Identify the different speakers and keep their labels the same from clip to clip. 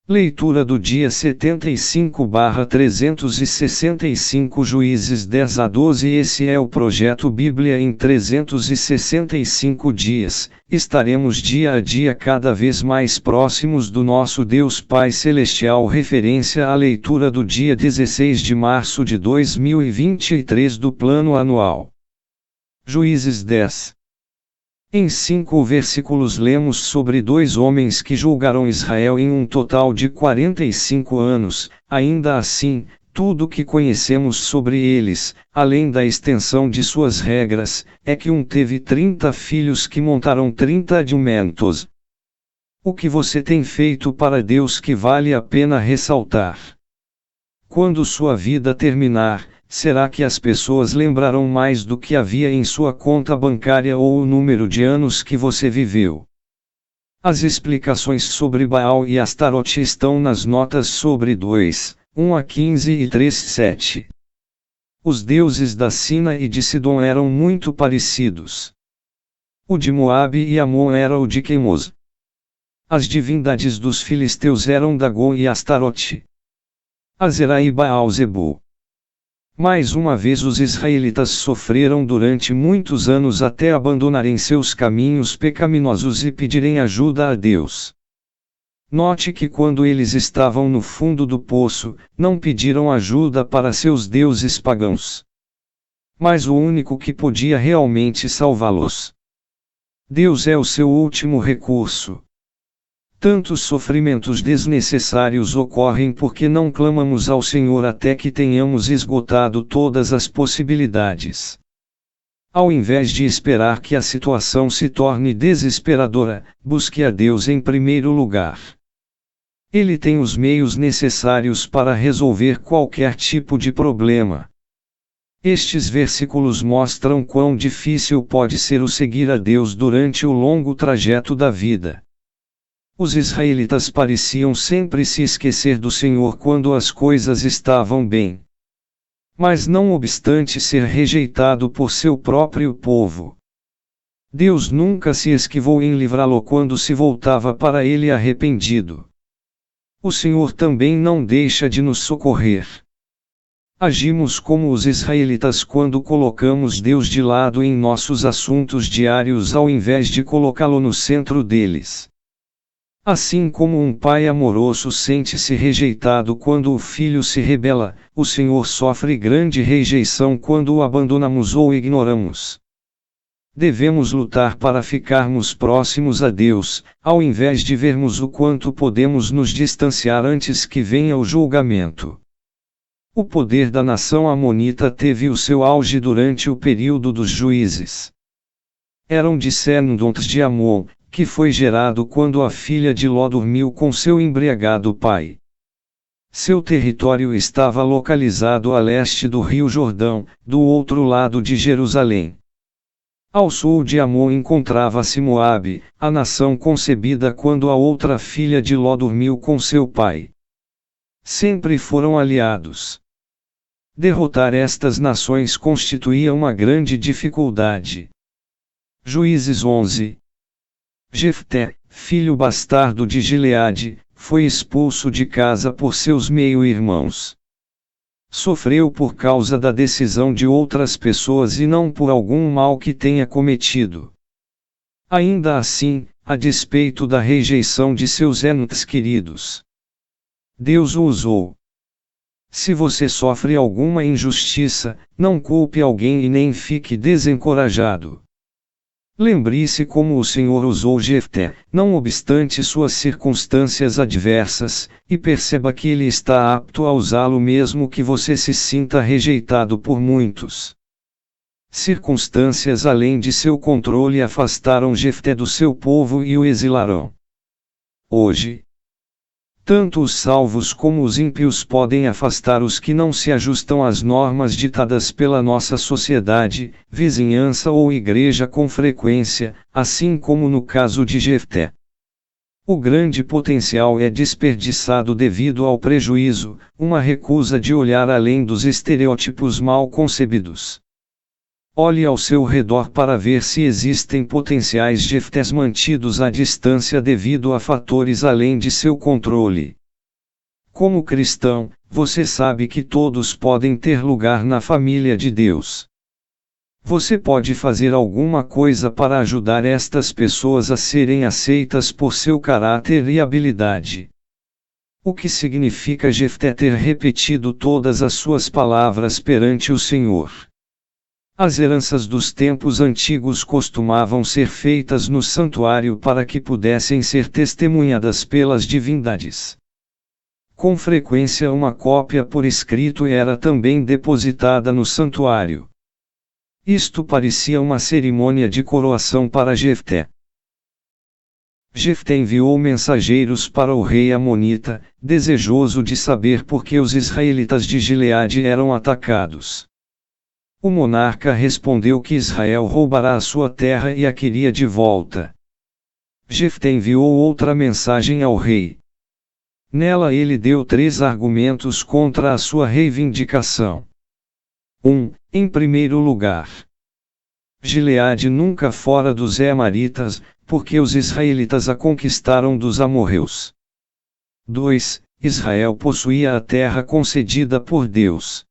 Speaker 1: Leitura do dia 75/365 Juízes 10 a 12. Esse é o projeto Bíblia em 365 dias. Estaremos dia a dia cada vez mais próximos do nosso Deus Pai Celestial. Referência à leitura do dia 16 de março de 2023 do Plano Anual. Juízes 10. Em 5 versículos lemos sobre 2 homens que julgaram Israel em um total de 45 anos. Ainda assim, tudo o que conhecemos sobre eles, além da extensão de suas regras, é que um teve 30 filhos que montaram 30 jumentos. O que você tem feito para Deus que vale a pena ressaltar? Quando sua vida terminar, será que as pessoas lembrarão mais do que havia em sua conta bancária ou o número de anos que você viveu? As explicações sobre Baal e Astarote estão nas notas sobre 2, 1 a 15 e 3, 7. Os deuses da Sina e de Sidom eram muito parecidos. O de Moabe e Amon era o de Quemos. As divindades dos filisteus eram Dagon e Astarote. Azerá e Baal-Zebu. Mais uma vez os israelitas sofreram durante muitos anos até abandonarem seus caminhos pecaminosos e pedirem ajuda a Deus. Note que quando eles estavam no fundo do poço, não pediram ajuda para seus deuses pagãos. Mas o único que podia realmente salvá-los. Deus é o seu último recurso. Tantos sofrimentos desnecessários ocorrem porque não clamamos ao Senhor até que tenhamos esgotado todas as possibilidades. Ao invés de esperar que a situação se torne desesperadora, busque a Deus em primeiro lugar. Ele tem os meios necessários para resolver qualquer tipo de problema. Estes versículos mostram quão difícil pode ser o seguir a Deus durante o longo trajeto da vida. Os israelitas pareciam sempre se esquecer do Senhor quando as coisas estavam bem. Mas não obstante ser rejeitado por seu próprio povo, Deus nunca se esquivou em livrá-lo quando se voltava para ele arrependido. O Senhor também não deixa de nos socorrer. Agimos como os israelitas quando colocamos Deus de lado em nossos assuntos diários ao invés de colocá-lo no centro deles. Assim como um pai amoroso sente-se rejeitado quando o filho se rebela, o Senhor sofre grande rejeição quando o abandonamos ou ignoramos. Devemos lutar para ficarmos próximos a Deus, ao invés de vermos o quanto podemos nos distanciar antes que venha o julgamento. O poder da nação amonita teve o seu auge durante o período dos juízes. Eram descendentes de Amon, que foi gerado quando a filha de Ló dormiu com seu embriagado pai. Seu território estava localizado a leste do rio Jordão, do outro lado de Jerusalém. Ao sul de Amon encontrava-se Moabe, a nação concebida quando a outra filha de Ló dormiu com seu pai. Sempre foram aliados. Derrotar estas nações constituía uma grande dificuldade. Juízes 11. Jefté, filho bastardo de Gileade, foi expulso de casa por seus meio-irmãos. Sofreu por causa da decisão de outras pessoas e não por algum mal que tenha cometido. Ainda assim, a despeito da rejeição de seus entes queridos, Deus o usou. Se você sofre alguma injustiça, não culpe alguém e nem fique desencorajado. Lembre-se como o Senhor usou Jefté, não obstante suas circunstâncias adversas, e perceba que Ele está apto a usá-lo mesmo que você se sinta rejeitado por muitos. Circunstâncias além de seu controle afastaram Jefté do seu povo e o exilaram. Hoje, tanto os salvos como os ímpios podem afastar os que não se ajustam às normas ditadas pela nossa sociedade, vizinhança ou igreja com frequência, assim como no caso de Jefté. O grande potencial é desperdiçado devido ao prejuízo, uma recusa de olhar além dos estereótipos mal concebidos. Olhe ao seu redor para ver se existem potenciais Jeftés mantidos à distância devido a fatores além de seu controle. Como cristão, você sabe que todos podem ter lugar na família de Deus. Você pode fazer alguma coisa para ajudar estas pessoas a serem aceitas por seu caráter e habilidade. O que significa Jefté ter repetido todas as suas palavras perante o Senhor? As heranças dos tempos antigos costumavam ser feitas no santuário para que pudessem ser testemunhadas pelas divindades. Com frequência uma cópia por escrito era também depositada no santuário. Isto parecia uma cerimônia de coroação para Jefté. Jefté enviou mensageiros para o rei Amonita, desejoso de saber por que os israelitas de Gileade eram atacados. O monarca respondeu que Israel roubará a sua terra e a queria de volta. Jefté enviou outra mensagem ao rei. Nela ele deu 3 argumentos contra a sua reivindicação. 1. Em primeiro lugar, Gileade nunca fora dos Amaritas, porque os israelitas a conquistaram dos amorreus. 2. Israel possuía a terra concedida por Deus.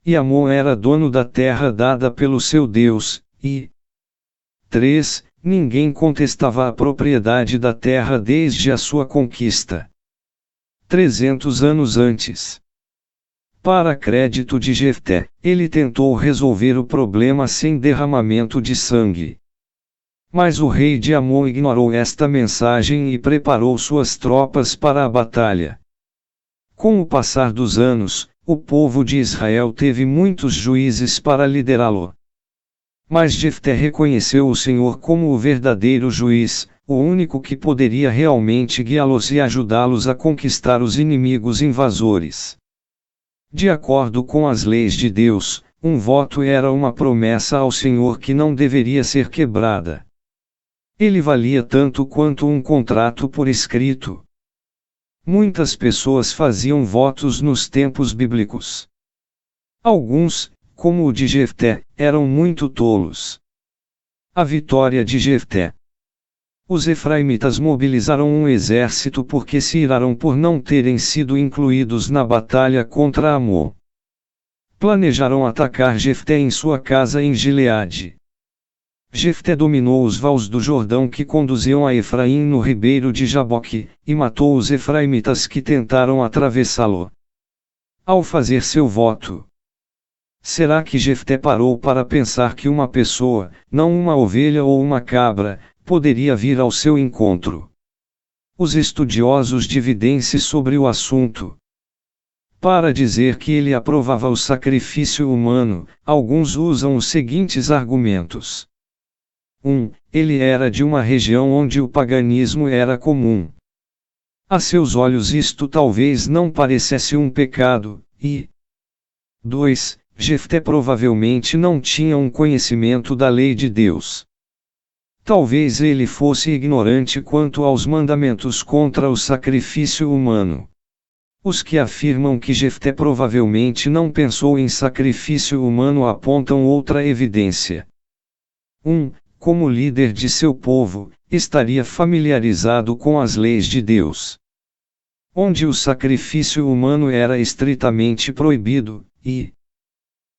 Speaker 1: E Amon era dono da terra dada pelo seu Deus, e 3. Ninguém contestava a propriedade da terra desde a sua conquista. 300 anos antes. Para crédito de Jefté, ele tentou resolver o problema sem derramamento de sangue. Mas o rei de Amon ignorou esta mensagem e preparou suas tropas para a batalha. Com o passar dos anos, o povo de Israel teve muitos juízes para liderá-lo. Mas Jefté reconheceu o Senhor como o verdadeiro juiz, o único que poderia realmente guiá-los e ajudá-los a conquistar os inimigos invasores. De acordo com as leis de Deus, um voto era uma promessa ao Senhor que não deveria ser quebrada. Ele valia tanto quanto um contrato por escrito. Muitas pessoas faziam votos nos tempos bíblicos. Alguns, como o de Jefté, eram muito tolos. A vitória de Jefté. Os efraimitas mobilizaram um exército porque se iraram por não terem sido incluídos na batalha contra Amon. Planejaram atacar Jefté em sua casa em Gileade. Jefté dominou os vales do Jordão que conduziam a Efraim no ribeiro de Jaboque, e matou os efraimitas que tentaram atravessá-lo. Ao fazer seu voto, será que Jefté parou para pensar que uma pessoa, não uma ovelha ou uma cabra, poderia vir ao seu encontro? Os estudiosos dividem-se sobre o assunto. Para dizer que ele aprovava o sacrifício humano, alguns usam os seguintes argumentos. 1. Ele era de uma região onde o paganismo era comum. A seus olhos isto talvez não parecesse um pecado, e 2. Jefté provavelmente não tinha um conhecimento da lei de Deus. Talvez ele fosse ignorante quanto aos mandamentos contra o sacrifício humano. Os que afirmam que Jefté provavelmente não pensou em sacrifício humano apontam outra evidência. 1. Como líder de seu povo, estaria familiarizado com as leis de Deus, onde o sacrifício humano era estritamente proibido, e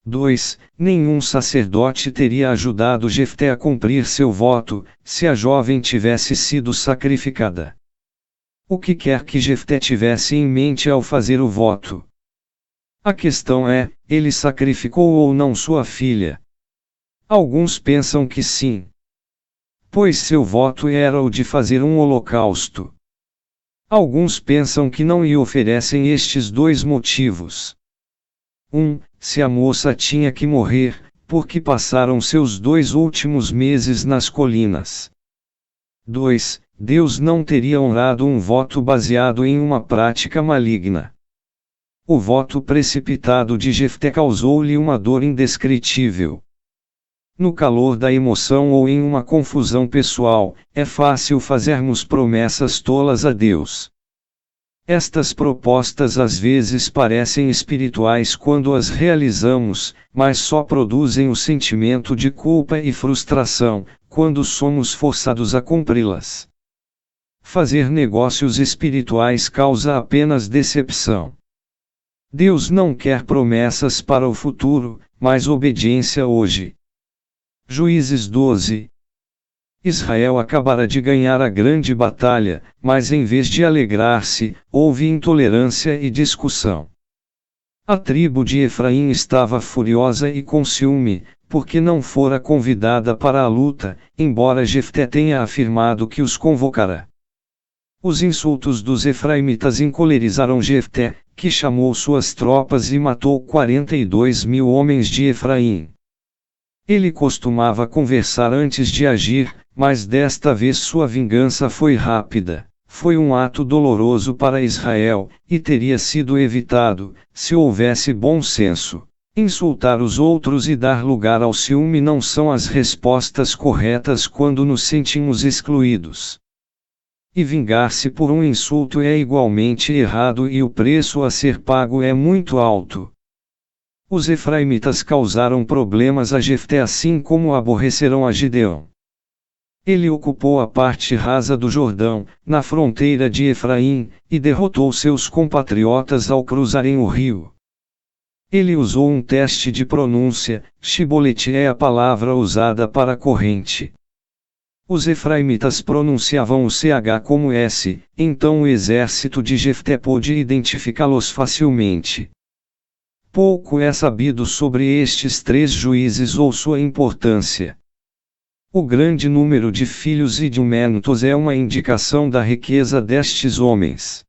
Speaker 1: 2. Nenhum sacerdote teria ajudado Jefté a cumprir seu voto, se a jovem tivesse sido sacrificada. O que quer que Jefté tivesse em mente ao fazer o voto? A questão é, ele sacrificou ou não sua filha? Alguns pensam que sim, pois seu voto era o de fazer um holocausto. Alguns pensam que não e oferecem estes 2 motivos. 1. Se a moça tinha que morrer, porque passaram seus 2 últimos meses nas colinas. 2. Deus não teria honrado um voto baseado em uma prática maligna. O voto precipitado de Jefté causou-lhe uma dor indescritível. No calor da emoção ou em uma confusão pessoal, é fácil fazermos promessas tolas a Deus. Estas propostas às vezes parecem espirituais quando as realizamos, mas só produzem o sentimento de culpa e frustração, quando somos forçados a cumpri-las. Fazer negócios espirituais causa apenas decepção. Deus não quer promessas para o futuro, mas obediência hoje. Juízes 12. Israel acabara de ganhar a grande batalha, mas em vez de alegrar-se, houve intolerância e discussão. A tribo de Efraim estava furiosa e com ciúme, porque não fora convidada para a luta, embora Jefté tenha afirmado que os convocará. Os insultos dos efraimitas encolerizaram Jefté, que chamou suas tropas e matou 42.000 homens de Efraim. Ele costumava conversar antes de agir, mas desta vez sua vingança foi rápida. Foi um ato doloroso para Israel, e teria sido evitado, se houvesse bom senso. Insultar os outros e dar lugar ao ciúme não são as respostas corretas quando nos sentimos excluídos. E vingar-se por um insulto é igualmente errado e o preço a ser pago é muito alto. Os efraimitas causaram problemas a Jefté assim como aborrecerão a Gideão. Ele ocupou a parte rasa do Jordão, na fronteira de Efraim, e derrotou seus compatriotas ao cruzarem o rio. Ele usou um teste de pronúncia, shibolete é a palavra usada para corrente. Os efraimitas pronunciavam o CH como S, então o exército de Jefté pôde identificá-los facilmente. Pouco é sabido sobre estes 3 juízes ou sua importância. O grande número de filhos idumênicos é uma indicação da riqueza destes homens.